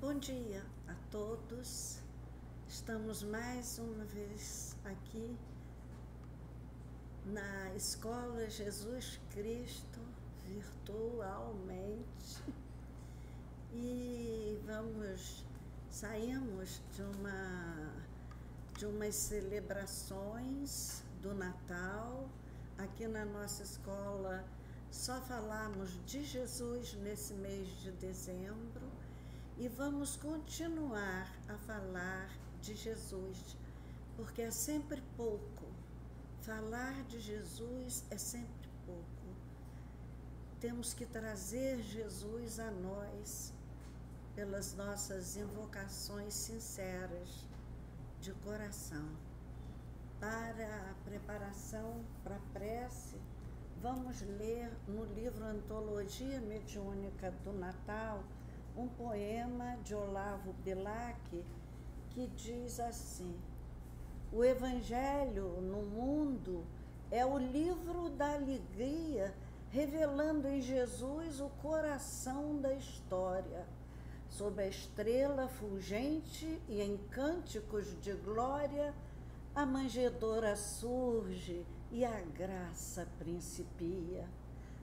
Bom dia a todos. Estamos mais uma vez aqui na Escola Jesus Cristo virtualmente e saímos de umas celebrações do Natal. Aqui na nossa escola só falamos de Jesus nesse mês de dezembro. E vamos continuar a falar de Jesus, porque é sempre pouco. Falar de Jesus é sempre pouco. Temos que trazer Jesus a nós pelas nossas invocações sinceras de coração. Para a preparação para a prece, vamos ler no livro Antologia Mediúnica do Natal um poema de Olavo Bilac que diz assim: o Evangelho no mundo é o livro da alegria, revelando em Jesus o coração da história. Sob a estrela fulgente e em cânticos de glória, a manjedoura surge e a graça principia.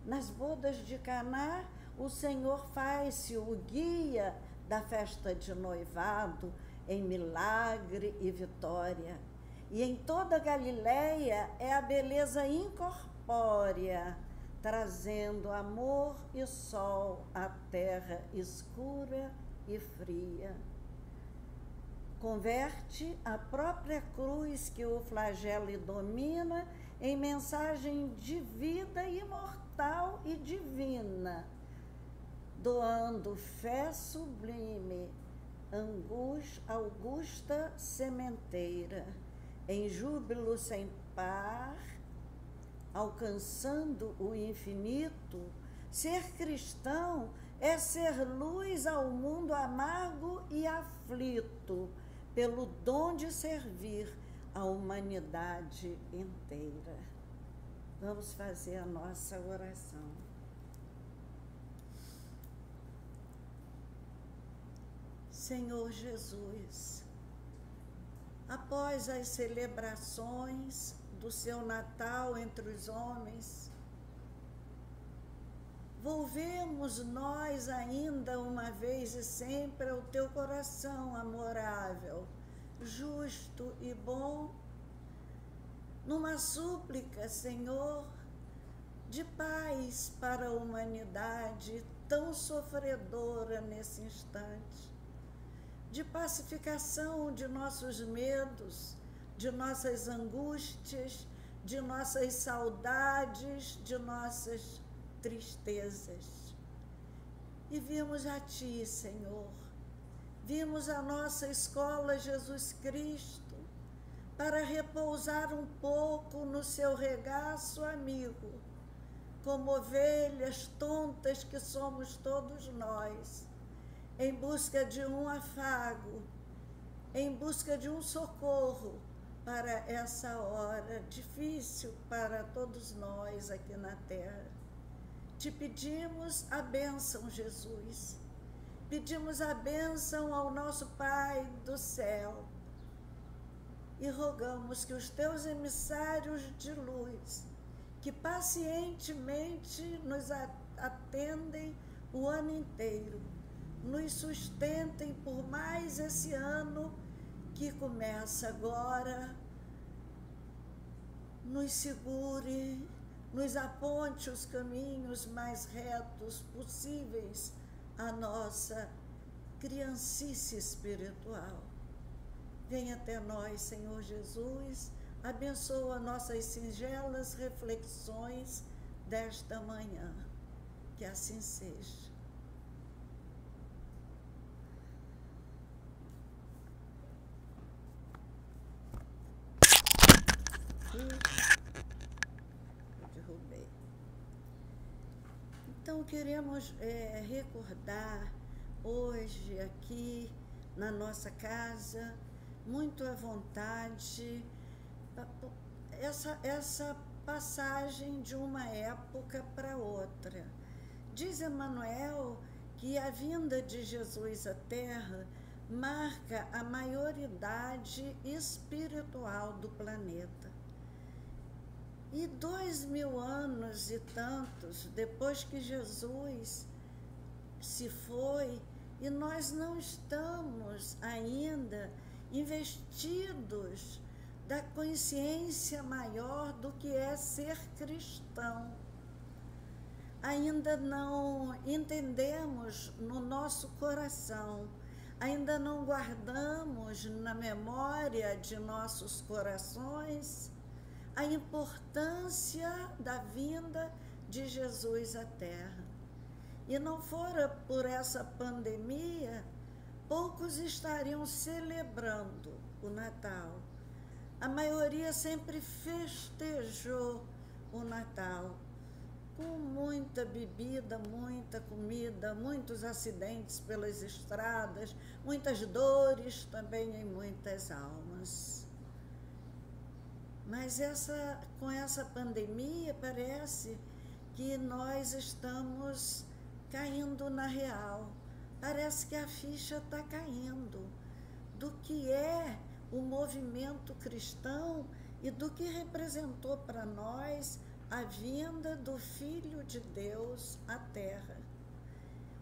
Nas bodas de Caná, o Senhor faz-se o guia da festa de noivado em milagre e vitória. E em toda a Galileia é a beleza incorpórea, trazendo amor e sol à terra escura e fria. Converte a própria cruz que o flagelo domina em mensagem de vida imortal e divina, doando fé sublime, augusta sementeira, em júbilo sem par, alcançando o infinito. Ser cristão é ser luz ao mundo amargo e aflito, pelo dom de servir a humanidade inteira. Vamos fazer a nossa oração. Senhor Jesus, após as celebrações do seu Natal entre os homens, volvemos nós ainda uma vez e sempre ao teu coração amorável, justo e bom, numa súplica, Senhor, de paz para a humanidade tão sofredora nesse instante, de pacificação de nossos medos, de nossas angústias, de nossas saudades, de nossas tristezas. E vimos a Ti, Senhor, vimos a nossa escola Jesus Cristo para repousar um pouco no seu regaço amigo, como ovelhas tontas que somos todos nós, em busca de um afago, em busca de um socorro para essa hora difícil para todos nós aqui na terra. Te pedimos a bênção, Jesus. Pedimos a bênção ao nosso Pai do céu e rogamos que os teus emissários de luz, que pacientemente nos atendem o ano inteiro, nos sustentem por mais esse ano que começa agora, nos segure, nos aponte os caminhos mais retos possíveis à nossa criancice espiritual. Venha até nós, Senhor Jesus, abençoa nossas singelas reflexões desta manhã. Que assim seja. Eu derrubei. Então, queremos recordar hoje aqui na nossa casa, muito à vontade, essa passagem de uma época para outra. Diz Emmanuel que que a vinda de Jesus à Terra marca a maioridade espiritual do planeta. E 2000 anos e tantos depois que Jesus se foi, e nós não estamos ainda investidos da consciência maior do que é ser cristão. Ainda não entendemos no nosso coração, ainda não guardamos na memória de nossos corações a importância da vinda de Jesus à Terra. E não fora por essa pandemia, poucos estariam celebrando o Natal. A maioria sempre festejou o Natal, com muita bebida, muita comida, muitos acidentes pelas estradas, muitas dores também em muitas almas. Mas com essa pandemia parece que nós estamos caindo na real. Parece que a ficha está caindo do que é o movimento cristão e do que representou para nós a vinda do Filho de Deus à Terra.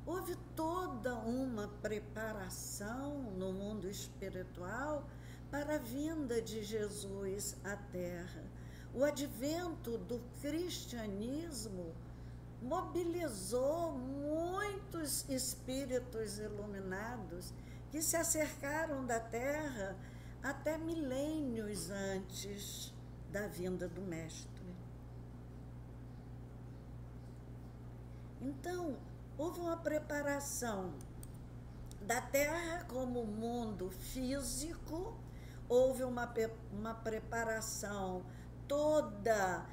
Houve toda uma preparação no mundo espiritual para a vinda de Jesus à Terra. O advento do cristianismo mobilizou muitos espíritos iluminados que se acercaram da Terra até milênios antes da vinda do Mestre. Então, houve uma preparação da Terra como mundo físico, houve uma preparação toda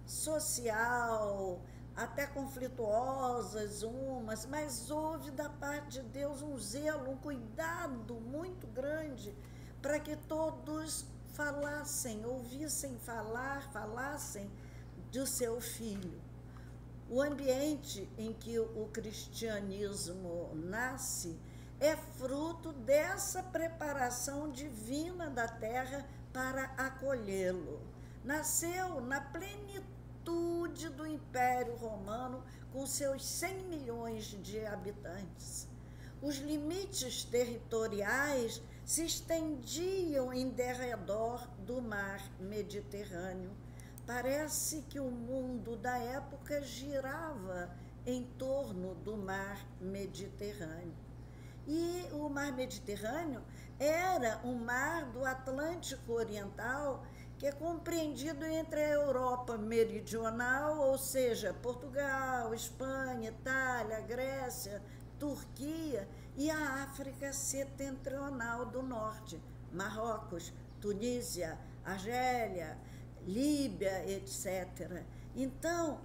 social, até conflituosas umas, mas houve da parte de Deus um zelo, um cuidado muito grande para que todos falassem, ouvissem falassem do seu Filho. O ambiente em que o cristianismo nasce é fruto dessa preparação divina da terra para acolhê-lo. Nasceu na plenitude do Império Romano, com seus 100 milhões de habitantes. Os limites territoriais se estendiam em derredor do mar Mediterrâneo. Parece que o mundo da época girava em torno do mar Mediterrâneo. E o mar Mediterrâneo era um mar do Atlântico Oriental, que é compreendido entre a Europa meridional, ou seja, Portugal, Espanha, Itália, Grécia, Turquia, e a África setentrional do norte, Marrocos, Tunísia, Argélia, Líbia, etc. Então,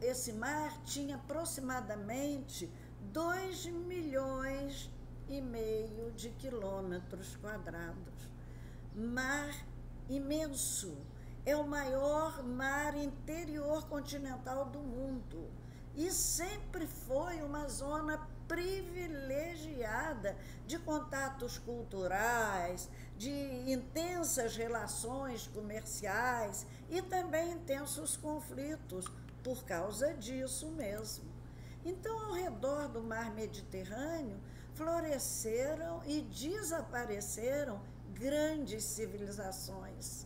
esse mar tinha aproximadamente 2,5 milhões de quilômetros quadrados. Mar imenso. É o maior mar interior continental do mundo. E sempre foi uma zona privilegiada de contatos culturais, de intensas relações comerciais e também intensos conflitos por causa disso mesmo. Então, ao redor do mar Mediterrâneo, floresceram e desapareceram grandes civilizações.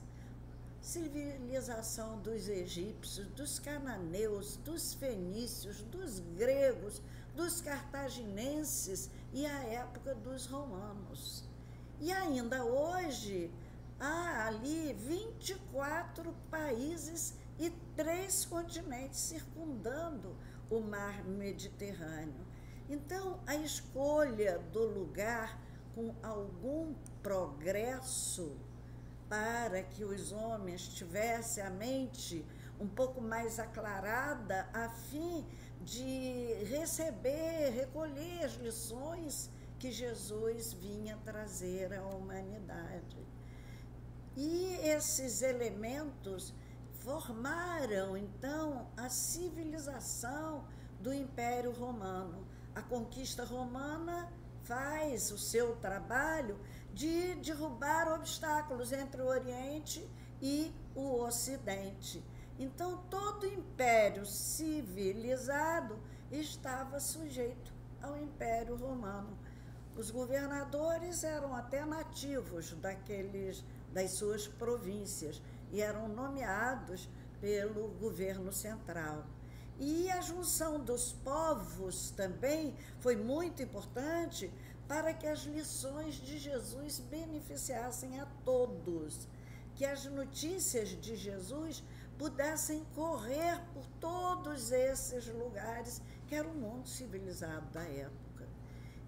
Civilização dos egípcios, dos cananeus, dos fenícios, dos gregos, dos cartaginenses e a época dos romanos. E ainda hoje, há ali 24 países e 3 continentes circundando o mar Mediterrâneo. Então, a escolha do lugar com algum progresso para que os homens tivessem a mente um pouco mais aclarada, a fim de recolher as lições que Jesus vinha trazer à humanidade. E esses elementos formaram, então, a civilização do Império Romano. A conquista romana faz o seu trabalho de derrubar obstáculos entre o Oriente e o Ocidente. Então, todo império civilizado estava sujeito ao Império Romano. Os governadores eram até nativos das suas províncias e eram nomeados pelo governo central. E a junção dos povos também foi muito importante para que as lições de Jesus beneficiassem a todos, que as notícias de Jesus pudessem correr por todos esses lugares que era o mundo civilizado da época.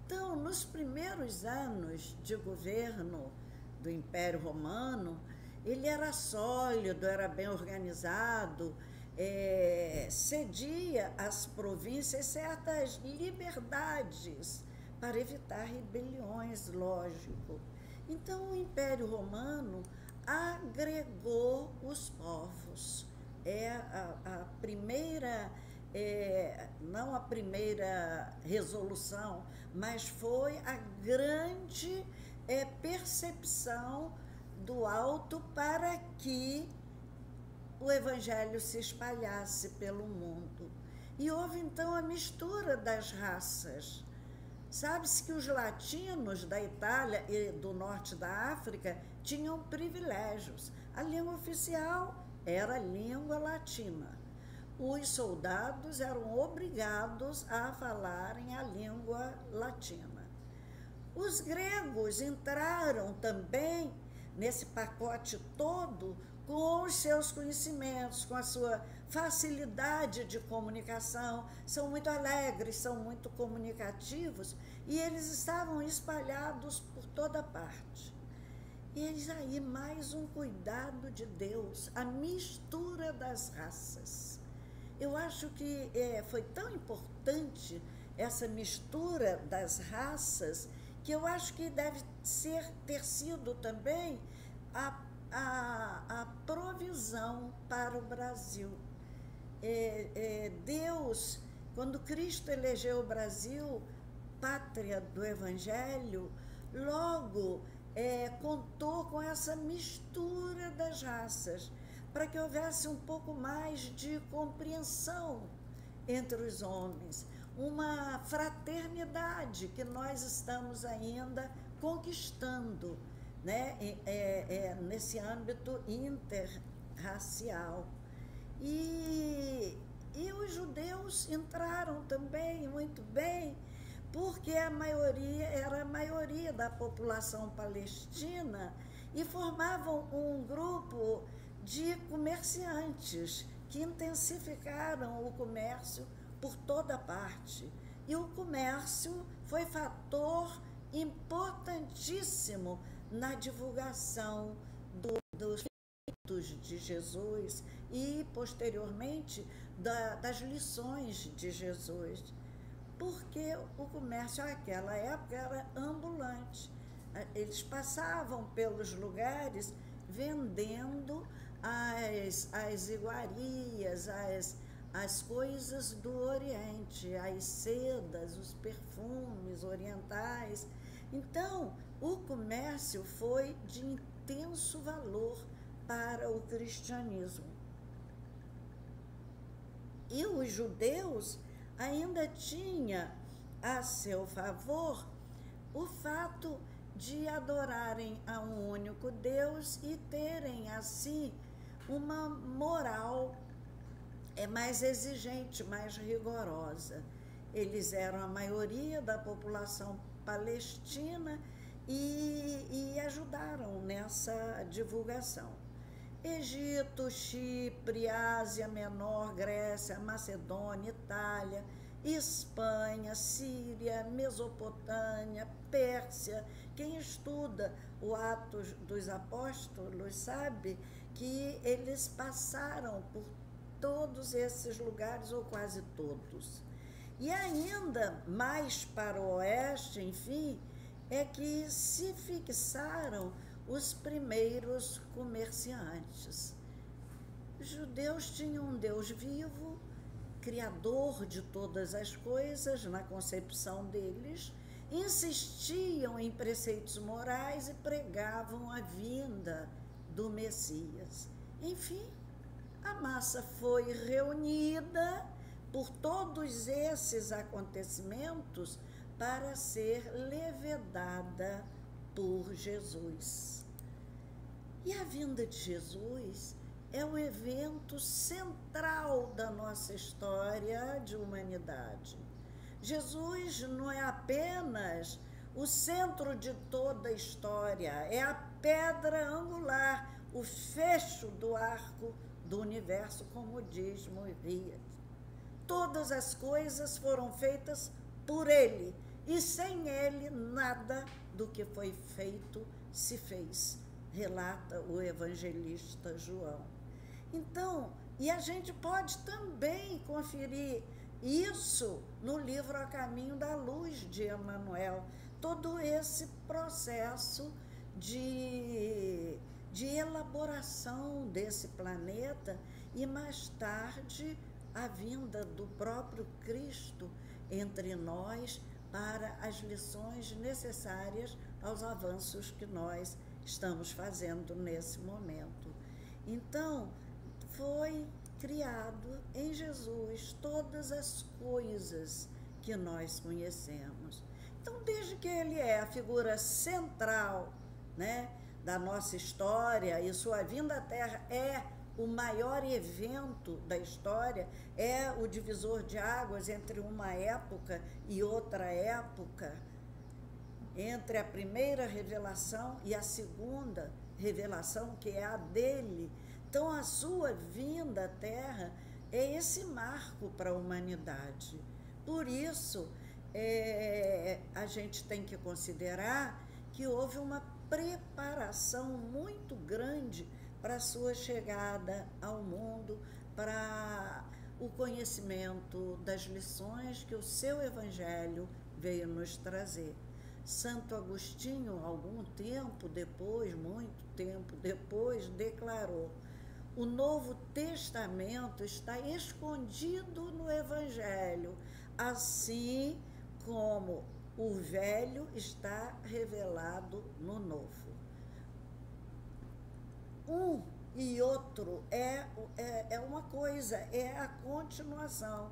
Então, nos primeiros anos de governo do Império Romano, ele era sólido, era bem organizado, cedia às províncias certas liberdades para evitar rebeliões, lógico. Então, o Império Romano agregou os povos. A primeira, não a primeira resolução, mas foi a grande percepção do alto para que o evangelho se espalhasse pelo mundo. E houve então a mistura das raças. Sabe-se que os latinos da Itália e do norte da África tinham privilégios. A língua oficial era a língua latina. Os soldados eram obrigados a falarem a língua latina. Os gregos entraram também nesse pacote todo com os seus conhecimentos, com a sua facilidade de comunicação, são muito alegres, são muito comunicativos, e eles estavam espalhados por toda parte. E eis aí mais um cuidado de Deus, a mistura das raças. Eu acho que foi tão importante essa mistura das raças, que eu acho que deve ter sido também a provisão para o Brasil. Deus, quando Cristo elegeu o Brasil, pátria do Evangelho, logo contou com essa mistura das raças, para que houvesse um pouco mais de compreensão entre os homens, uma fraternidade que nós estamos ainda conquistando, né? Nesse âmbito interracial. E os judeus entraram também muito bem, porque a maioria era a maioria da população palestina e formavam um grupo de comerciantes que intensificaram o comércio por toda parte. E o comércio foi fator importantíssimo na divulgação dos feitos de Jesus e, posteriormente, das lições de Jesus. Porque o comércio naquela época era ambulante. Eles passavam pelos lugares vendendo as iguarias, as coisas do Oriente, as sedas, os perfumes orientais. Então, o comércio foi de intenso valor para o cristianismo. E os judeus ainda tinham a seu favor o fato de adorarem a um único Deus e terem, assim, uma moral mais exigente, mais rigorosa. Eles eram a maioria da população palestina e ajudaram nessa divulgação. Egito, Chipre, Ásia Menor, Grécia, Macedônia, Itália, Espanha, Síria, Mesopotâmia, Pérsia. Quem estuda o Atos dos Apóstolos sabe que eles passaram por todos esses lugares, ou quase todos. E ainda mais para o oeste, enfim, é que se fixaram os primeiros comerciantes. Os judeus tinham um Deus vivo Criador de todas as coisas, na concepção deles, insistiam em preceitos morais e pregavam a vinda do Messias. Enfim, a massa foi reunida por todos esses acontecimentos para ser levedada por Jesus. E a vinda de Jesus é o evento central da nossa história de humanidade. Jesus não é apenas o centro de toda a história, é a pedra angular, o fecho do arco do universo, como diz Moisés. Todas as coisas foram feitas por ele, e sem ele nada do que foi feito se fez, relata o evangelista João. Então, e a gente pode também conferir isso no livro A Caminho da Luz, de Emmanuel, todo esse processo de elaboração desse planeta e, mais tarde, a vinda do próprio Cristo entre nós para as lições necessárias aos avanços que nós estamos fazendo nesse momento. Então, foi criado em Jesus todas as coisas que nós conhecemos. Então, desde que ele é a figura central, né, da nossa história, e sua vinda à Terra é o maior evento da história, é o divisor de águas entre uma época e outra época, entre a primeira revelação e a segunda revelação, que é a dele. Então, a sua vinda à Terra é esse marco para a humanidade. Por isso, a gente tem que considerar que houve uma preparação muito grande para a sua chegada ao mundo, para o conhecimento das lições que o seu Evangelho veio nos trazer. Santo Agostinho, algum tempo depois, muito tempo depois, declarou: o Novo Testamento está escondido no Evangelho, assim como o Velho está revelado no Novo. Um e outro é uma coisa, é a continuação.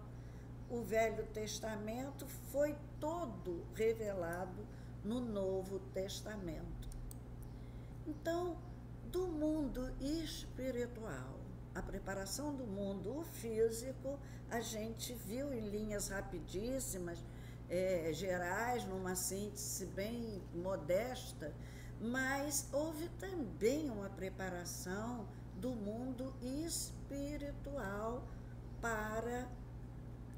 O Velho Testamento foi todo revelado no Novo Testamento. Então, do mundo espiritual, a preparação do mundo físico, a gente viu em linhas rapidíssimas, gerais, numa síntese bem modesta, mas houve também uma preparação do mundo espiritual para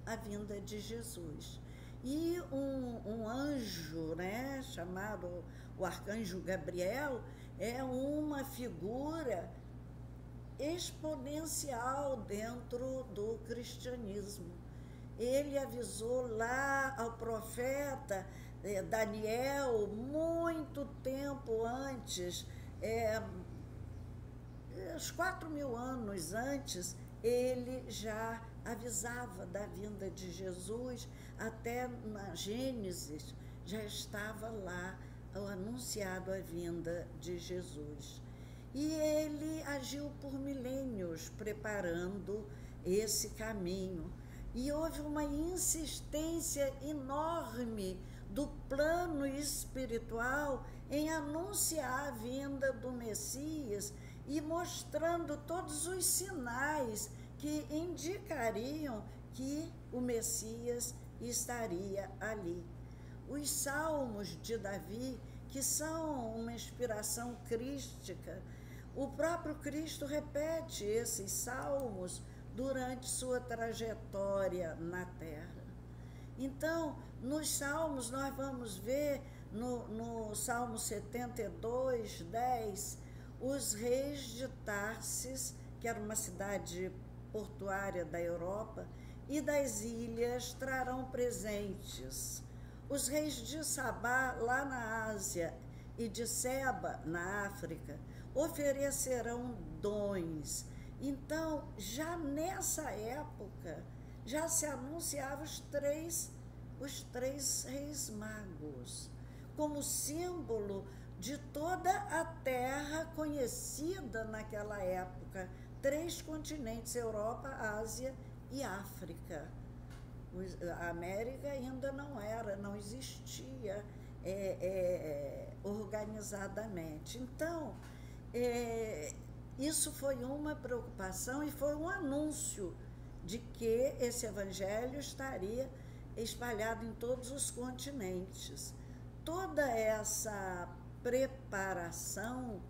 a vinda de Jesus. E um anjo, né, chamado o arcanjo Gabriel, é uma figura exponencial dentro do cristianismo. Ele avisou lá ao profeta Daniel, muito tempo antes, uns 4.000 anos antes, ele já avisava da vinda de Jesus, até na Gênesis já estava lá anunciado a vinda de Jesus. E ele agiu por milênios preparando esse caminho. E houve uma insistência enorme do plano espiritual em anunciar a vinda do Messias e mostrando todos os sinais que indicariam que o Messias estaria ali. Os salmos de Davi, que são uma inspiração crística, o próprio Cristo repete esses salmos durante sua trajetória na Terra. Então, nos salmos, nós vamos ver, no Salmo 72, 10, os reis de Tarsis, que era uma cidade portuária da Europa, e das ilhas trarão presentes. Os reis de Sabá, lá na Ásia, e de Seba, na África, oferecerão dons. Então, já nessa época, já se anunciava os três reis magos, como símbolo de toda a terra conhecida naquela época, 3 continentes, Europa, Ásia e África. A América ainda não existia organizadamente. Então, isso foi uma preocupação e foi um anúncio de que esse evangelho estaria espalhado em todos os continentes. Toda essa preparação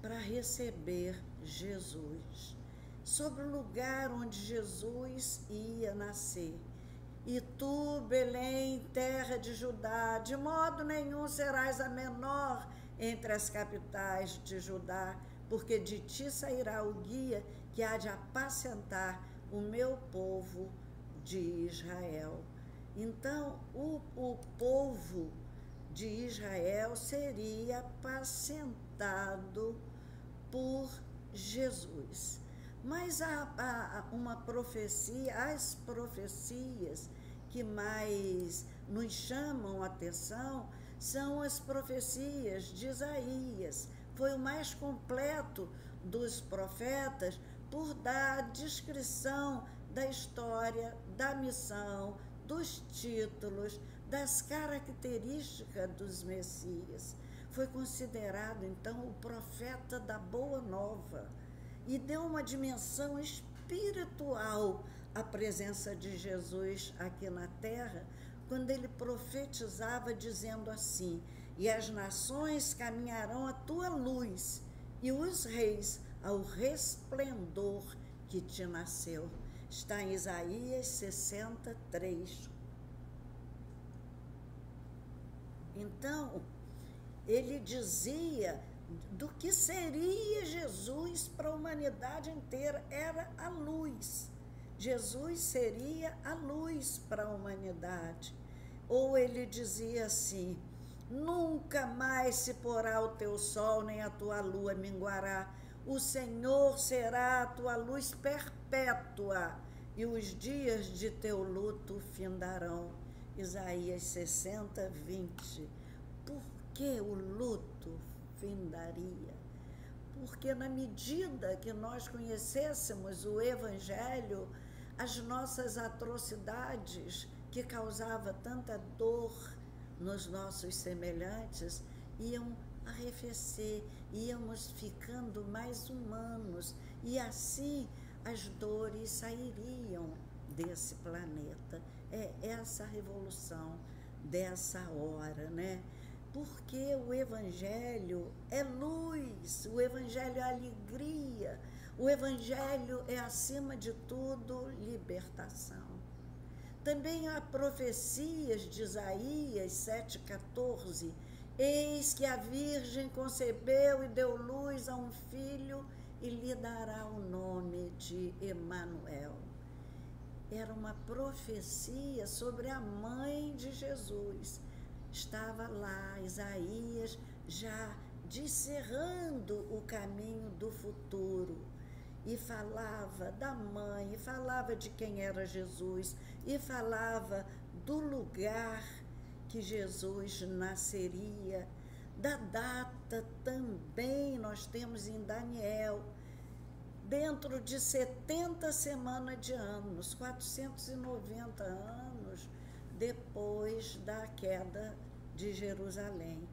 para receber Jesus, sobre o lugar onde Jesus ia nascer. E tu, Belém, terra de Judá, de modo nenhum serás a menor entre as capitais de Judá, porque de ti sairá o guia que há de apacentar o meu povo de Israel. Então, o povo de Israel seria apacentado por Jesus. Mas uma profecia, as profecias que mais nos chamam a atenção são as profecias de Isaías. Foi o mais completo dos profetas por dar a descrição da história, da missão, dos títulos, das características dos Messias. Foi considerado, então, o profeta da Boa Nova e deu uma dimensão espiritual à presença de Jesus aqui na terra, quando ele profetizava dizendo assim: e as nações caminharão à tua luz, e os reis ao resplendor que te nasceu. Está em Isaías 63. Então, ele dizia do que seria Jesus para a humanidade inteira, era a luz. Jesus seria a luz para a humanidade. Ou ele dizia assim: nunca mais se porá o teu sol, nem a tua lua minguará. O Senhor será a tua luz perpétua, e os dias de teu luto findarão. Isaías 60, 20. Por que o luto findaria? Porque na medida que nós conhecêssemos o Evangelho, as nossas atrocidades que causava tanta dor nos nossos semelhantes iam arrefecer, íamos ficando mais humanos, e assim as dores sairiam desse planeta. É essa revolução dessa hora, né? Porque o Evangelho é luz, o Evangelho é alegria, o Evangelho é, acima de tudo, libertação. Também há profecias de Isaías 7,14, eis que a Virgem concebeu e deu luz a um filho e lhe dará o nome de Emanuel. Era uma profecia sobre a mãe de Jesus. Estava lá Isaías já discerrando o caminho do futuro, e falava da mãe, e falava de quem era Jesus, e falava do lugar que Jesus nasceria, da data também nós temos em Daniel, dentro de 70 semanas de anos, 490 anos depois da queda de Jerusalém.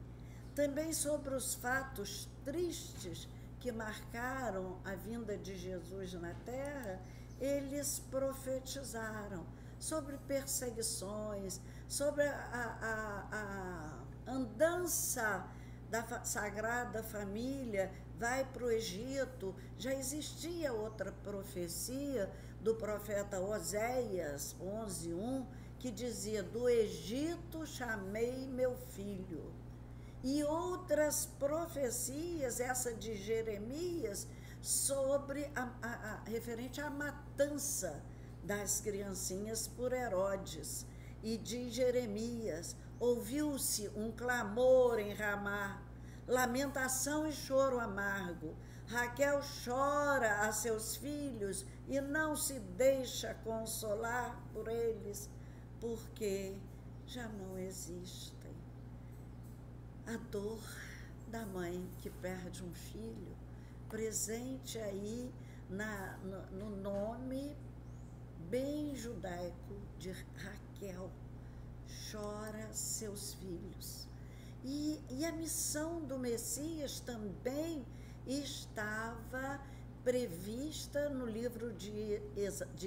Também sobre os fatos tristes que marcaram a vinda de Jesus na terra, eles profetizaram sobre perseguições, sobre a andança da Sagrada Família, vai para o Egito. Já existia outra profecia do profeta Oséias 11:1, que dizia: do Egito chamei meu filho. E outras profecias, essa de Jeremias, sobre referente à matança das criancinhas por Herodes. E de Jeremias: ouviu-se um clamor em Ramá, lamentação e choro amargo. Raquel chora a seus filhos e não se deixa consolar por eles, porque já não existem. A dor da mãe que perde um filho, presente aí no nome bem judaico de Raquel, chora seus filhos. E a missão do Messias também estava prevista no livro de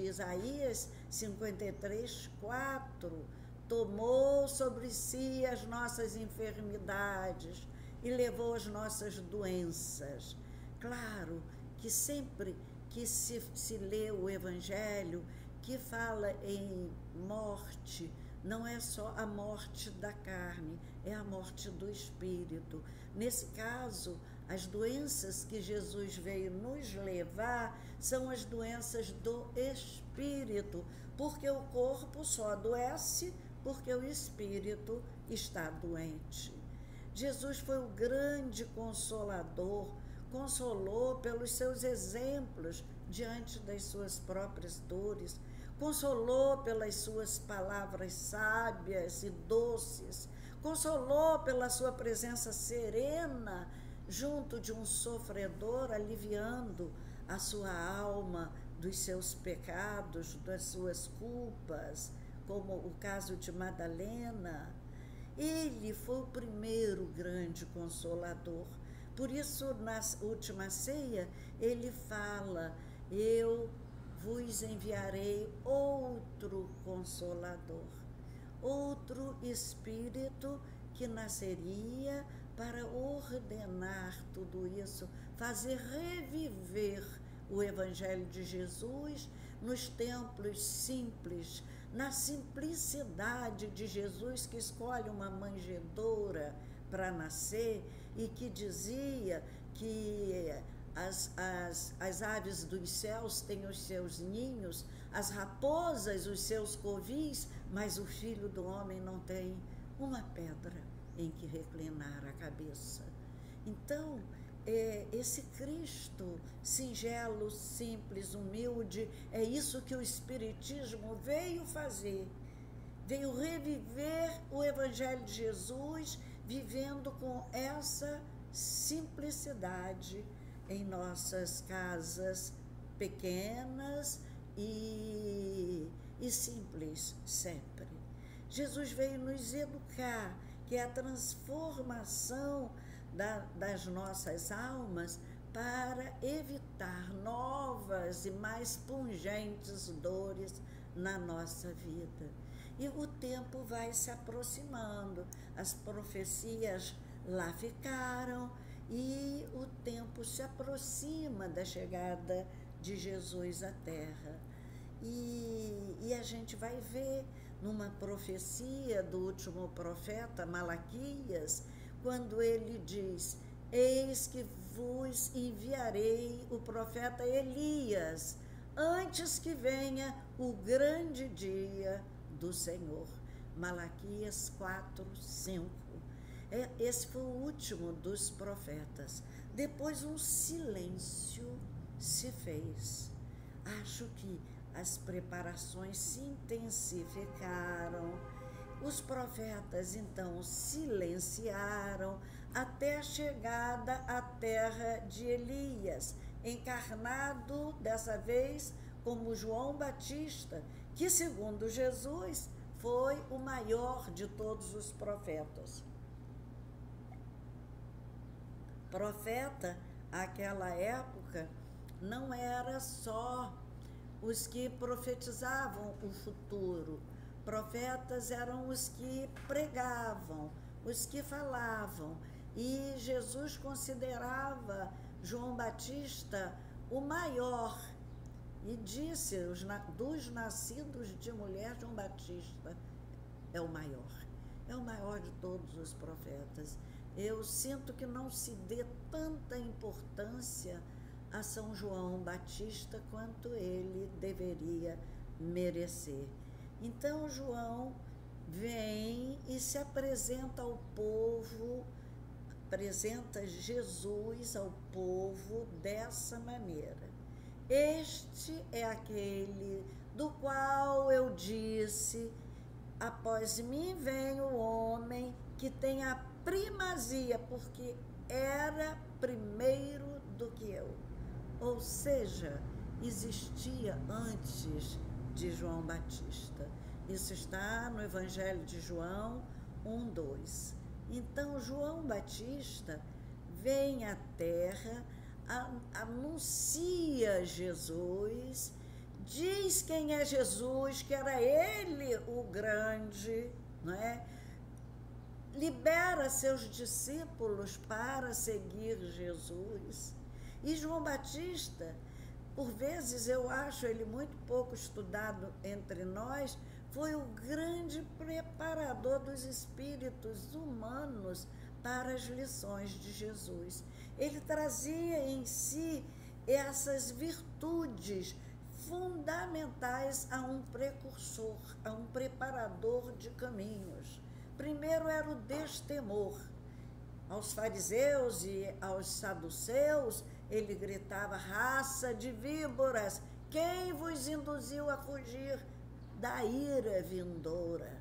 Isaías 53:4. Tomou sobre si as nossas enfermidades e levou as nossas doenças. Claro que sempre que se lê o Evangelho, que fala em morte, não é só a morte da carne, é a morte do espírito. Nesse caso, as doenças que Jesus veio nos levar são as doenças do espírito, porque o corpo só adoece porque o espírito está doente. Jesus foi o grande consolador, consolou pelos seus exemplos diante das suas próprias dores, consolou pelas suas palavras sábias e doces, consolou pela sua presença serena junto de um sofredor, aliviando a sua alma dos seus pecados, das suas culpas, como o caso de Madalena. Ele foi o primeiro grande consolador. Por isso, na última ceia, ele fala: eu vos enviarei outro consolador, outro Espírito que nasceria para ordenar tudo isso, fazer reviver o Evangelho de Jesus nos templos simples, na simplicidade de Jesus, que escolhe uma manjedoura para nascer e que dizia que as aves dos céus têm os seus ninhos, as raposas os seus covis, mas o Filho do Homem não tem uma pedra em que reclinar a cabeça. Então, esse Cristo singelo, simples, humilde, é isso que o Espiritismo veio fazer. Veio reviver o Evangelho de Jesus, vivendo com essa simplicidade em nossas casas pequenas e simples sempre. Jesus veio nos educar, que é a transformação das nossas almas para evitar novas e mais pungentes dores na nossa vida. E o tempo vai se aproximando, as profecias lá ficaram e o tempo se aproxima da chegada de Jesus à Terra. E a gente vai ver numa profecia do último profeta, Malaquias, quando ele diz: eis que vos enviarei o profeta Elias, antes que venha o grande dia do Senhor. Malaquias 4:5. Esse foi o último dos profetas. Depois um silêncio se fez. Acho que as preparações se intensificaram. Os profetas, então, silenciaram até a chegada à terra de Elias, encarnado, dessa vez, como João Batista, que, segundo Jesus, foi o maior de todos os profetas. Profeta, naquela época, não era só os que profetizavam o futuro. Profetas eram os que pregavam, os que falavam. E Jesus considerava João Batista o maior. E disse: dos nascidos de mulher, João Batista é o maior. É o maior de todos os profetas. Eu sinto que não se dê tanta importância a São João Batista quanto ele deveria merecer. Então, João vem e se apresenta ao povo, apresenta Jesus ao povo dessa maneira. Este é aquele do qual eu disse: após mim vem o homem que tem a primazia, porque era primeiro do que eu. Ou seja, existia antes de João Batista. Isso está no Evangelho de João 1:2. Então, João Batista vem à Terra, anuncia Jesus, diz quem é Jesus, que era ele o grande, não é? Libera seus discípulos para seguir Jesus. E João Batista, por vezes eu acho ele muito pouco estudado entre nós, foi o grande preparador dos espíritos humanos para as lições de Jesus. Ele trazia em si essas virtudes fundamentais a um precursor, a um preparador de caminhos. Primeiro era o destemor. Aos fariseus e aos saduceus, ele gritava: raça de víboras, quem vos induziu a fugir da ira vindoura?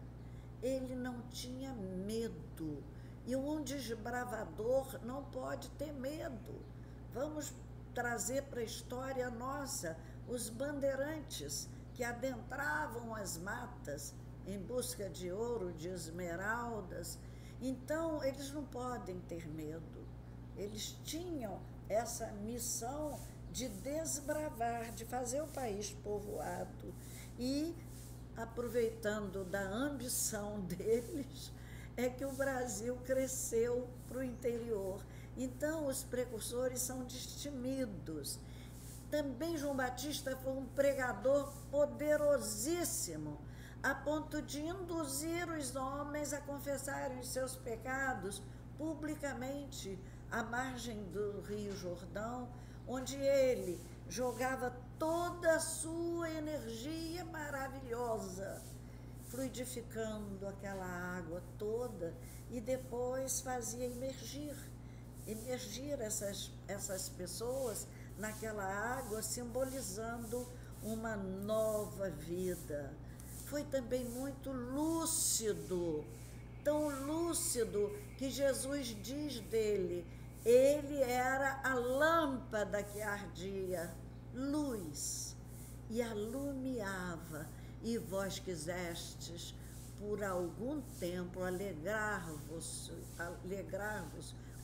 Ele não tinha medo. E um desbravador não pode ter medo. Vamos trazer para a história nossa os bandeirantes que adentravam as matas em busca de ouro, de esmeraldas. Então, eles não podem ter medo. Eles tinham essa missão de desbravar, de fazer o país povoado. E, aproveitando da ambição deles, é que o Brasil cresceu para o interior. Então, os precursores são destemidos. Também João Batista foi um pregador poderosíssimo, a ponto de induzir os homens a confessarem os seus pecados publicamente à margem do Rio Jordão, onde ele jogava toda a sua energia maravilhosa, fluidificando aquela água toda, e depois fazia emergir essas pessoas naquela água, simbolizando uma nova vida. Foi também muito lúcido, tão lúcido que Jesus diz dele: ele era a lâmpada que ardia, luz, e alumiava, e vós quisestes por algum tempo alegrar-vos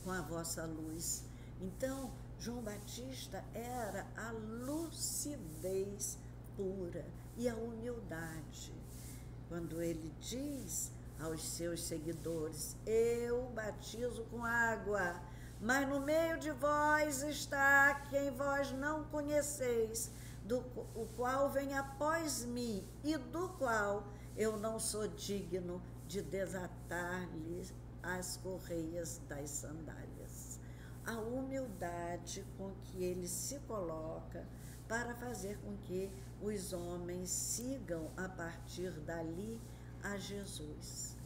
com a vossa luz. Então, João Batista era a lucidez pura e a humildade. Quando ele diz aos seus seguidores: eu batizo com água, mas no meio de vós está quem vós não conheceis, o qual vem após mim, e do qual eu não sou digno de desatar-lhe as correias das sandálias. A humildade com que ele se coloca para fazer com que os homens sigam a partir dali a Jesus.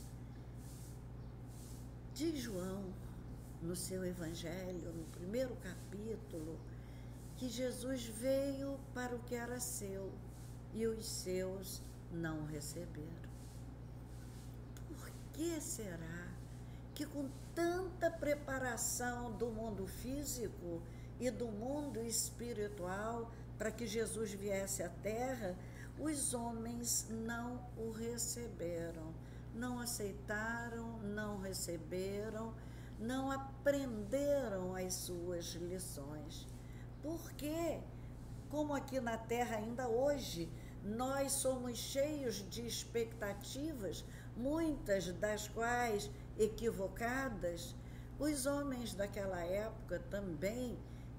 Diz João, no seu evangelho, no primeiro capítulo, que Jesus veio para o que era seu e os seus não o receberam. Por que será que, com tanta preparação do mundo físico e do mundo espiritual para que Jesus viesse à Terra, os homens não o receberam, não aceitaram, não receberam, não aprenderam as suas lições? Porque, como aqui na Terra ainda hoje, nós somos cheios de expectativas, muitas das quais equivocadas, os homens daquela época também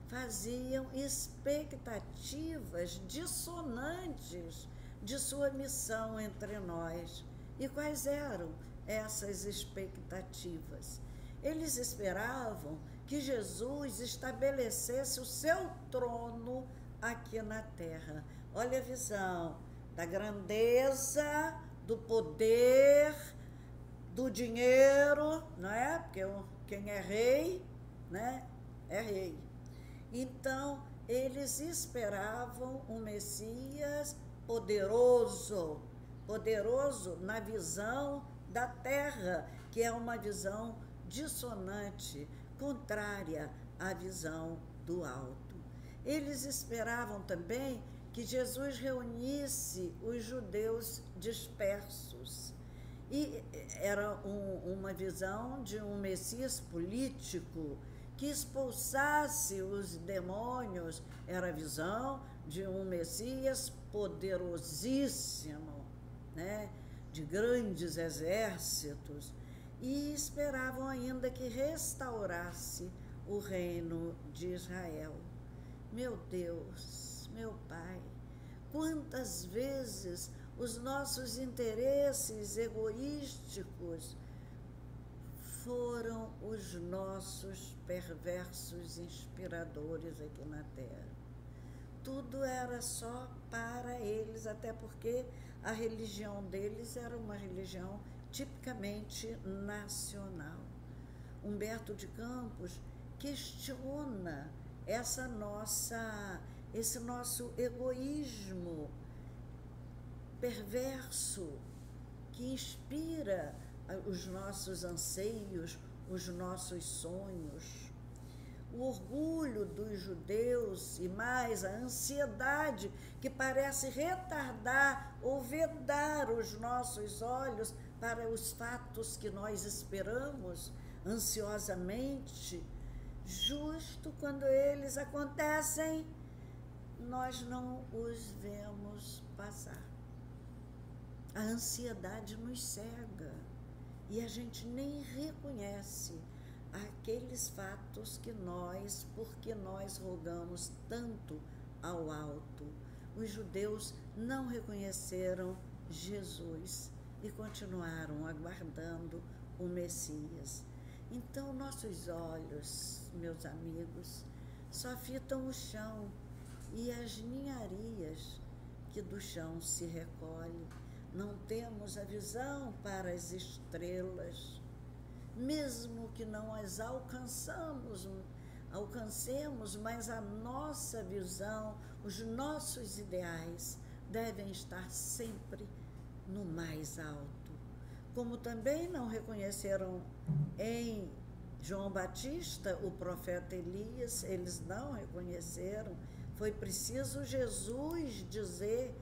faziam expectativas dissonantes de sua missão entre nós. E quais eram essas expectativas? Eles esperavam que Jesus estabelecesse o seu trono aqui na Terra. Olha a visão da grandeza, do poder, do dinheiro, não é? Porque quem é rei, né, é rei. Então, eles esperavam um Messias poderoso, poderoso na visão da terra, que é uma visão dissonante, contrária à visão do alto. Eles esperavam também que Jesus reunisse os judeus dispersos. E era uma visão de um Messias político que expulsasse os demônios, era a visão de um Messias poderosíssimo, né, de grandes exércitos, e esperavam ainda que restaurasse o reino de Israel. Meu Deus, meu Pai, quantas vezes os nossos interesses egoísticos foram os nossos perversos inspiradores aqui na Terra. Tudo era só para eles, até porque a religião deles era uma religião tipicamente nacional. Humberto de Campos questiona esse nosso egoísmo perverso que inspira os nossos anseios, os nossos sonhos. O orgulho dos judeus e mais a ansiedade que parece retardar ou vedar os nossos olhos para os fatos que nós esperamos ansiosamente, justo quando eles acontecem, nós não os vemos passar. A ansiedade nos cega e a gente nem reconhece aqueles fatos porque nós rogamos tanto ao alto. Os judeus não reconheceram Jesus e continuaram aguardando o Messias. Então, nossos olhos, meus amigos, só fitam o chão e as ninharias que do chão se recolhe. Não temos a visão para as estrelas, mesmo que não as alcancemos, mas a nossa visão, os nossos ideais devem estar sempre no mais alto. Como também não reconheceram em João Batista o profeta Elias, eles não reconheceram. Foi preciso Jesus dizer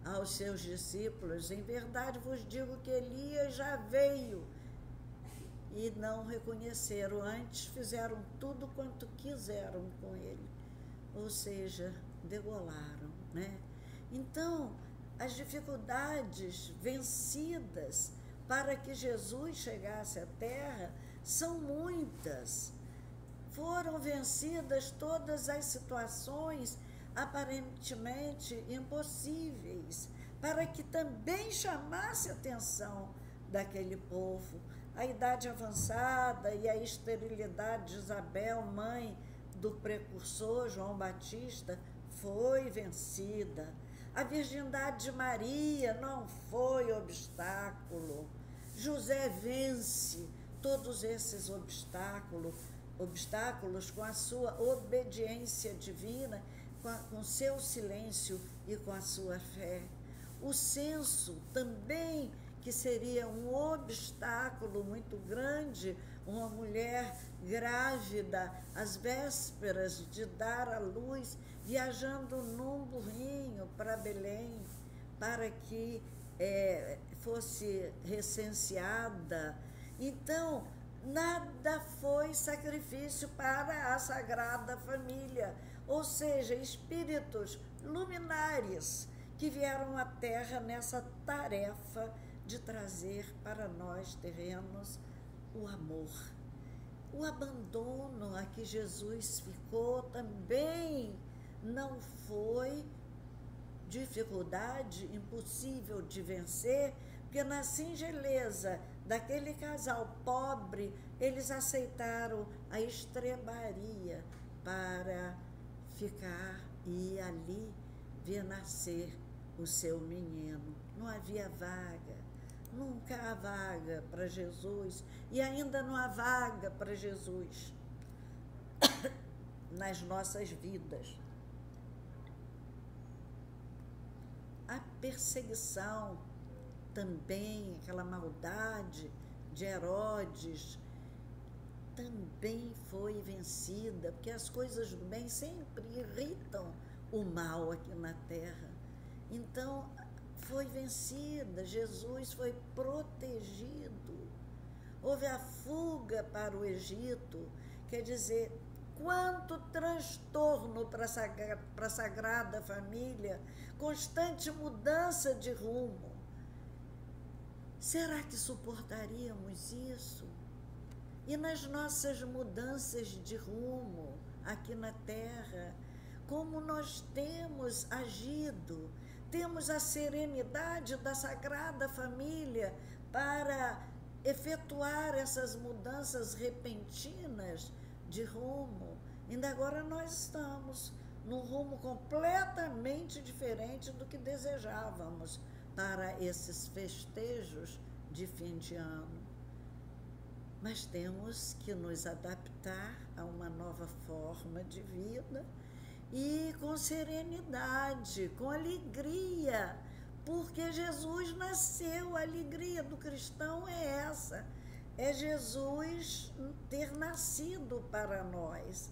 aos seus discípulos: em verdade vos digo que Elias já veio, e não reconheceram. Antes fizeram tudo quanto quiseram com ele, ou seja, degolaram, né? Então, as dificuldades vencidas para que Jesus chegasse à Terra são muitas. Foram vencidas todas as situações aparentemente impossíveis, para que também chamasse a atenção daquele povo. A idade avançada e a esterilidade de Isabel, mãe do precursor João Batista, foi vencida. A virgindade de Maria não foi obstáculo. José vence todos esses obstáculos com a sua obediência divina, com seu silêncio e com a sua fé. O censo também, que seria um obstáculo muito grande, uma mulher grávida às vésperas de dar à luz, viajando num burrinho para Belém, para que fosse recenseada. Então, nada foi sacrifício para a Sagrada Família, ou seja, espíritos luminares que vieram à Terra nessa tarefa de trazer para nós terrenos o amor. O abandono a que Jesus ficou também não foi dificuldade impossível de vencer, porque na singeleza daquele casal pobre, eles aceitaram a estrebaria para ficar e ali ver nascer o seu menino. Não havia vaga, nunca há vaga para Jesus, e ainda não há vaga para Jesus nas nossas vidas. a perseguição também, aquela maldade de Herodes, também foi vencida, porque as coisas do bem sempre irritam o mal aqui na terra. Então, foi vencida, Jesus foi protegido. Houve a fuga para o Egito, quer dizer, quanto transtorno para a Sagrada Família, constante mudança de rumo. Será que suportaríamos isso? E nas nossas mudanças de rumo aqui na Terra, como nós temos agido? Temos a serenidade da Sagrada Família para efetuar essas mudanças repentinas de rumo. Ainda agora nós estamos num rumo completamente diferente do que desejávamos para esses festejos de fim de ano. Mas temos que nos adaptar a uma nova forma de vida e com serenidade, com alegria, porque Jesus nasceu. A alegria do cristão é essa, é Jesus ter nascido para nós.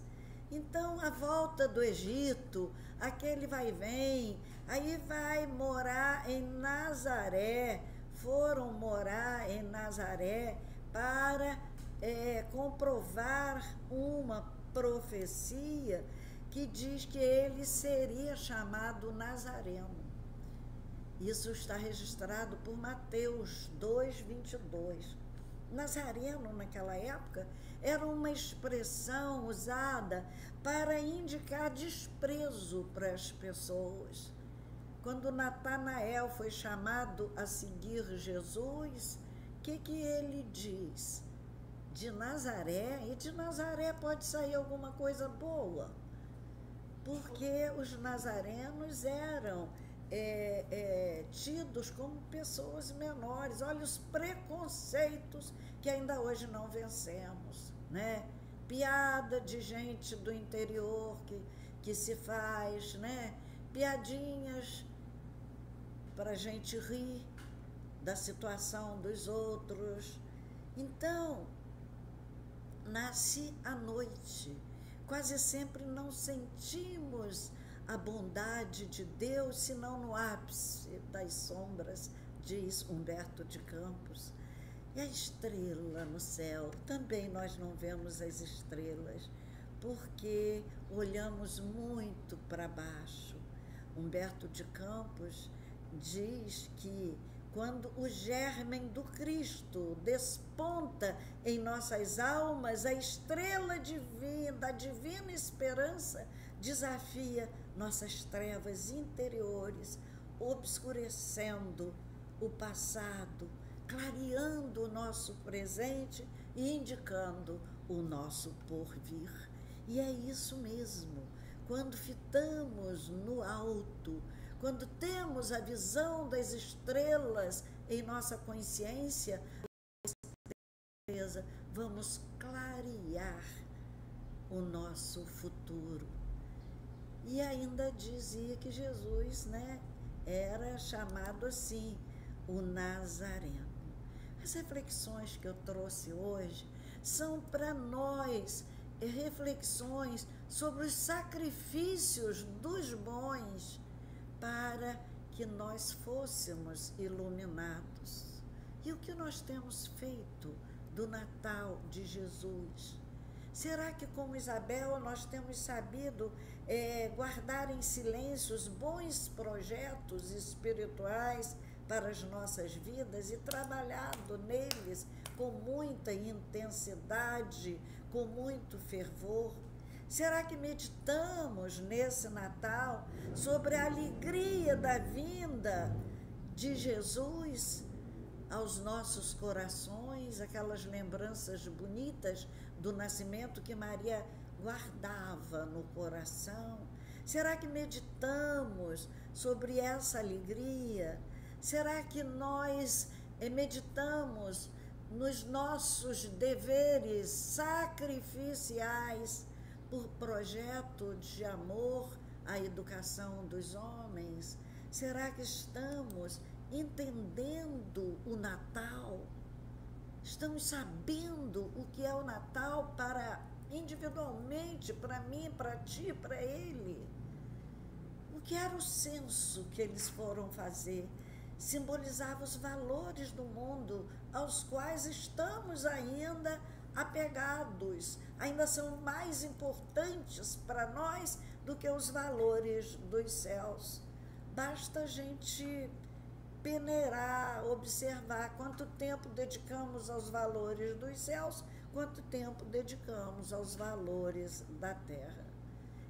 Então, a volta do Egito, aquele vai e vem, aí vai morar em Nazaré, foram morar em Nazaré para comprovar uma profecia que diz que ele seria chamado Nazareno. Isso está registrado por Mateus 2:22. Nazareno, naquela época, era uma expressão usada para indicar desprezo para as pessoas. Quando Natanael foi chamado a seguir Jesus, o que ele diz? De Nazaré, e de Nazaré pode sair alguma coisa boa, porque os nazarenos eram tidos como pessoas menores. Olha os preconceitos que ainda hoje não vencemos, né? Piada de gente do interior que se faz, né? Piadinhas para a gente rir da situação dos outros. Então, nasce à noite. Quase sempre não sentimos a bondade de Deus, senão no ápice das sombras, diz Humberto de Campos. E a estrela no céu, também nós não vemos as estrelas, porque olhamos muito para baixo. Humberto de Campos diz que quando o germen do Cristo desponta em nossas almas, a estrela divina, da divina esperança, desafia nossas trevas interiores, obscurecendo o passado, clareando o nosso presente e indicando o nosso porvir. E é isso mesmo, quando fitamos no alto, quando temos a visão das estrelas em nossa consciência, vamos clarear o nosso futuro. E ainda dizia que Jesus, né, era chamado assim, o Nazareno. As reflexões que eu trouxe hoje são para nós reflexões sobre os sacrifícios dos bons para que nós fôssemos iluminados. E o que nós temos feito do Natal de Jesus? Será que, como Isabel, nós temos sabido guardar em silêncio os bons projetos espirituais para as nossas vidas e trabalhado neles com muita intensidade, com muito fervor? Será que meditamos nesse Natal sobre a alegria da vinda de Jesus aos nossos corações, aquelas lembranças bonitas do nascimento que Maria guardava no coração? Será que meditamos sobre essa alegria? Será que nós meditamos nos nossos deveres sacrificiais por projeto de amor à educação dos homens? Será que estamos entendendo o Natal? Estamos sabendo o que é o Natal para individualmente, para mim, para ti, para ele? O que era o censo que eles foram fazer? Simbolizava os valores do mundo aos quais estamos ainda apegados, ainda são mais importantes para nós do que os valores dos céus. Basta a gente peneirar, observar quanto tempo dedicamos aos valores dos céus, quanto tempo dedicamos aos valores da terra.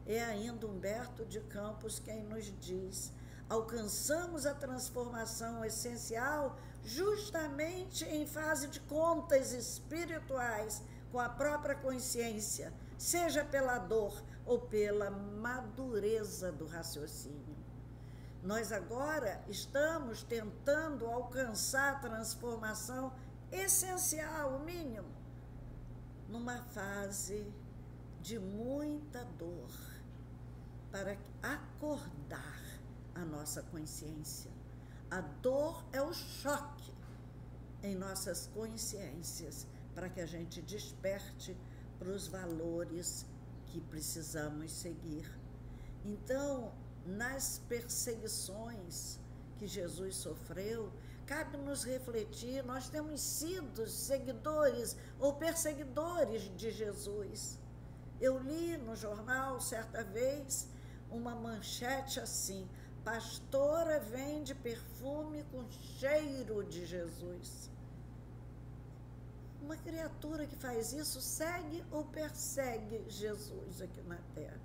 É ainda Humberto de Campos quem nos diz: alcançamos a transformação essencial justamente em fase de contas espirituais com a própria consciência, seja pela dor ou pela madureza do raciocínio. Nós agora estamos tentando alcançar a transformação essencial, o mínimo, numa fase de muita dor, para acordar a nossa consciência. A dor é o choque em nossas consciências para que a gente desperte para os valores que precisamos seguir. Então, nas perseguições que Jesus sofreu, cabe-nos refletir, nós temos sido seguidores ou perseguidores de Jesus. Eu li no jornal, certa vez, uma manchete assim: pastora vende perfume com cheiro de Jesus. Uma criatura que faz isso segue ou persegue Jesus aqui na terra?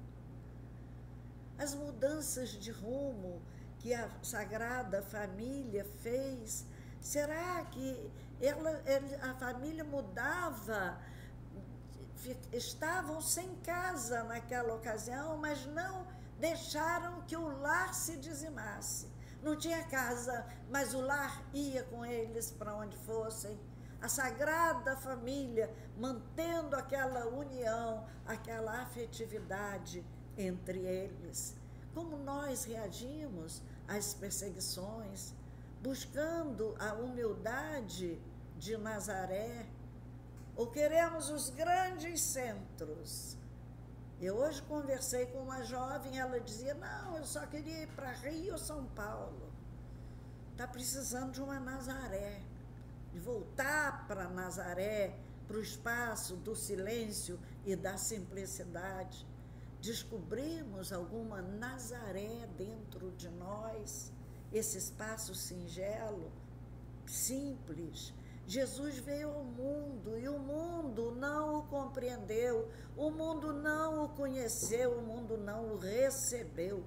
As mudanças de rumo que a Sagrada Família fez, será que a família mudava? Estavam sem casa naquela ocasião, mas não deixaram que o lar se dizimasse. Não tinha casa, mas o lar ia com eles para onde fossem. A Sagrada Família mantendo aquela união, aquela afetividade entre eles. Como nós reagimos às perseguições, buscando a humildade de Nazaré, ou queremos os grandes centros? Eu hoje conversei com uma jovem, ela dizia: não, eu só queria ir para Rio ou São Paulo. Está precisando de uma Nazaré, de voltar para Nazaré, para o espaço do silêncio e da simplicidade. Descobrimos alguma Nazaré dentro de nós, esse espaço singelo, simples. Jesus veio ao mundo e o mundo não o compreendeu, o mundo não o conheceu, o mundo não o recebeu.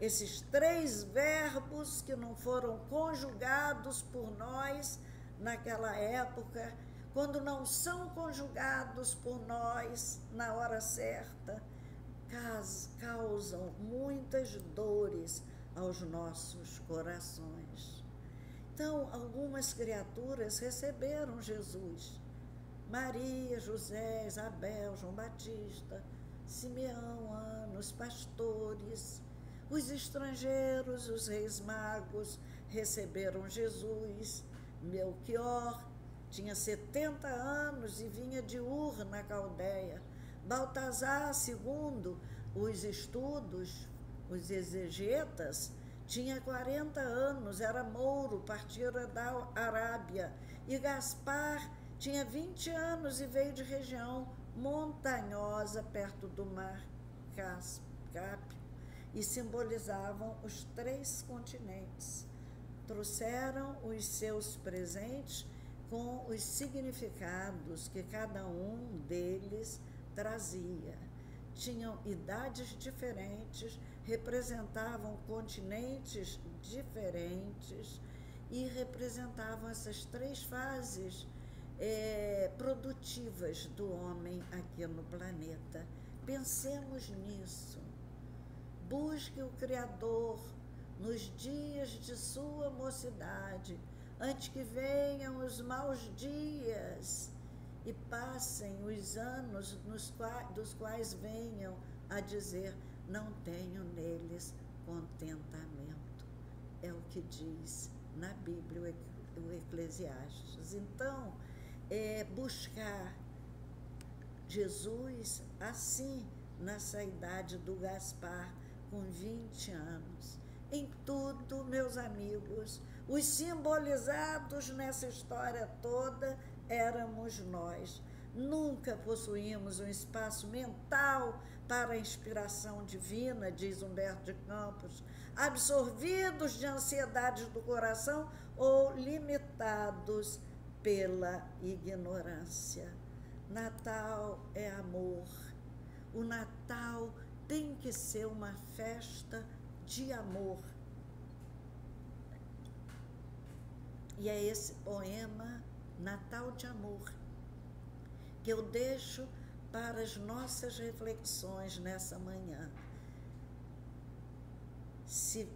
Esses três verbos que não foram conjugados por nós naquela época, quando não são conjugados por nós na hora certa, causam muitas dores aos nossos corações. Então, algumas criaturas receberam Jesus: Maria, José, Isabel, João Batista, Simeão, Ana, os pastores. Os estrangeiros, os reis magos, receberam Jesus. Melquior tinha 70 anos e vinha de Ur, na Caldeia. Baltazar, segundo os estudos, os exegetas, tinha 40 anos, era mouro, partira da Arábia. E Gaspar tinha 20 anos e veio de região montanhosa, perto do mar Cáspio, e simbolizavam os 3 continentes. Trouxeram os seus presentes com os significados que cada um deles trazia. Tinham idades diferentes, representavam continentes diferentes e representavam essas 3 fases produtivas do homem aqui no planeta. Pensemos nisso. Busque o Criador nos dias de sua mocidade, antes que venham os maus dias e passem os anos dos quais venham a dizer: não tenho neles contentamento. é o que diz na Bíblia o Eclesiastes. Então, buscar Jesus assim, nessa idade do Gaspar, com 20 anos. Em tudo, meus amigos, os simbolizados nessa história toda éramos nós. Nunca possuímos um espaço mental para a inspiração divina, diz Humberto de Campos, absorvidos de ansiedades do coração ou limitados pela ignorância. Natal é amor. O Natal tem que ser uma festa de amor. E é esse poema, Natal de Amor, que eu deixo para as nossas reflexões nessa manhã.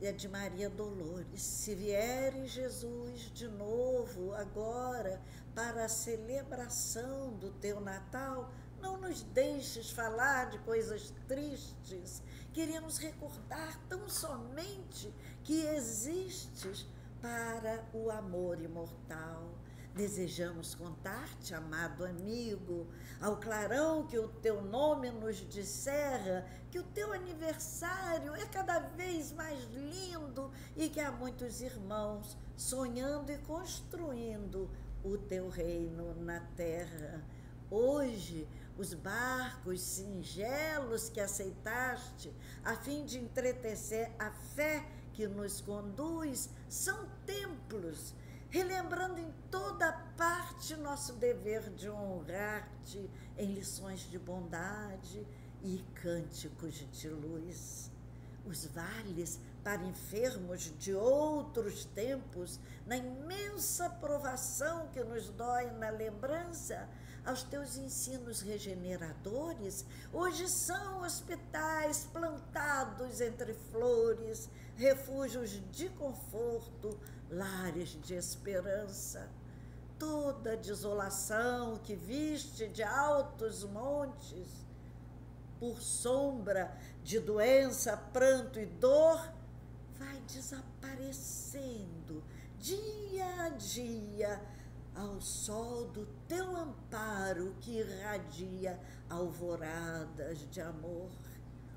É de Maria Dolores. Se vieres, Jesus, de novo, agora, para a celebração do teu Natal, não nos deixes falar de coisas tristes. Queremos recordar tão somente que existes para o amor imortal. Desejamos contar-te, amado amigo, ao clarão que o teu nome nos disserra, que o teu aniversário é cada vez mais lindo e que há muitos irmãos sonhando e construindo o teu reino na terra. Hoje, os barcos singelos que aceitaste, a fim de entretecer a fé que nos conduz, são templos, relembrando em toda parte nosso dever de honrar-te em lições de bondade e cânticos de luz. Os vales para enfermos de outros tempos, na imensa provação que nos dói na lembrança, aos teus ensinos regeneradores, hoje são hospitais plantados entre flores, refúgios de conforto, lares de esperança. Toda desolação que viste de altos montes, por sombra de doença, pranto e dor, vai desaparecendo dia a dia ao sol do teu amparo que irradia alvoradas de amor.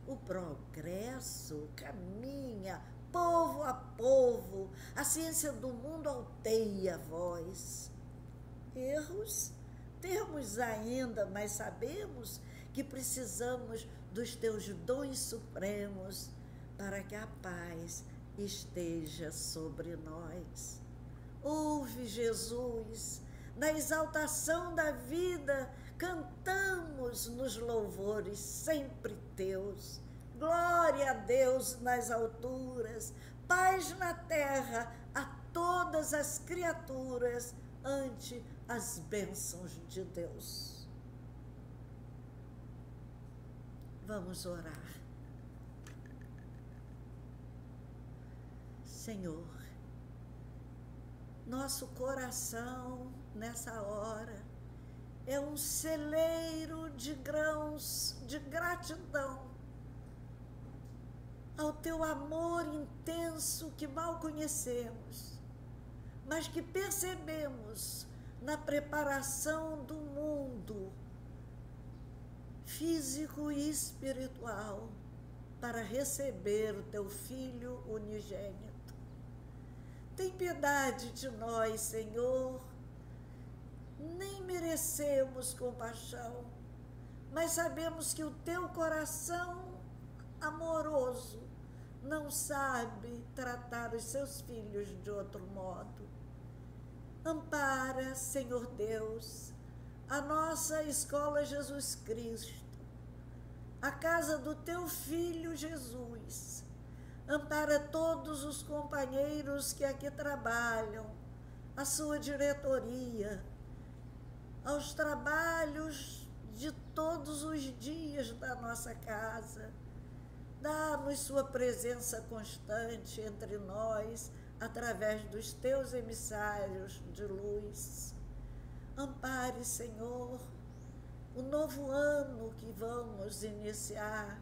O progresso caminha povo a povo, a ciência do mundo alteia a voz. Erros temos ainda, mas sabemos que precisamos dos teus dons supremos para que a paz esteja sobre nós. Ouve, Jesus, na exaltação da vida, cantamos nos louvores sempre teus. Glória a Deus nas alturas, paz na terra a todas as criaturas ante as bênçãos de Deus. Vamos orar. Senhor, nosso coração, nessa hora, é um celeiro de grãos de gratidão ao teu amor intenso que mal conhecemos, mas que percebemos na preparação do mundo físico e espiritual para receber o teu Filho unigênito. Tem piedade de nós, Senhor. Nem merecemos compaixão, mas sabemos que o teu coração amoroso não sabe tratar os seus filhos de outro modo. Ampara, Senhor Deus, a nossa escola Jesus Cristo, a casa do teu Filho Jesus. Ampara todos os companheiros que aqui trabalham, a sua diretoria, aos trabalhos de todos os dias da nossa casa. Dá-nos sua presença constante entre nós, através dos teus emissários de luz. Ampare, Senhor, o novo ano que vamos iniciar.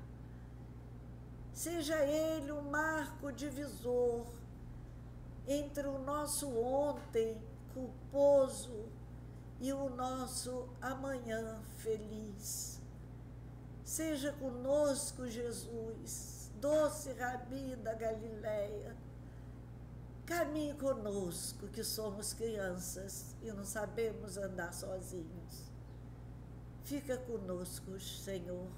Seja ele um marco divisor entre o nosso ontem culposo e o nosso amanhã feliz. Seja conosco, Jesus, doce Rabi da Galileia. Caminhe conosco, que somos crianças e não sabemos andar sozinhos. Fica conosco, Senhor,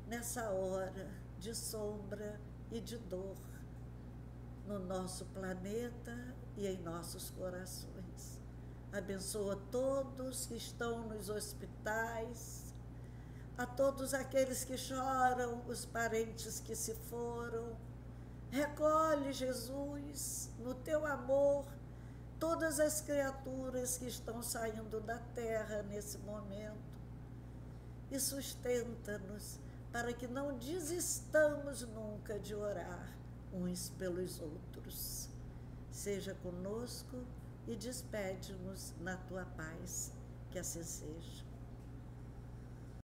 nessa hora de sombra e de dor, no nosso planeta e em nossos corações. Abençoa todos que estão nos hospitais, a todos aqueles que choram, os parentes que se foram. Recolhe, Jesus, no teu amor, todas as criaturas que estão saindo da terra nesse momento e sustenta-nos para que não desistamos nunca de orar uns pelos outros. Seja conosco e despede-nos na tua paz, que assim seja.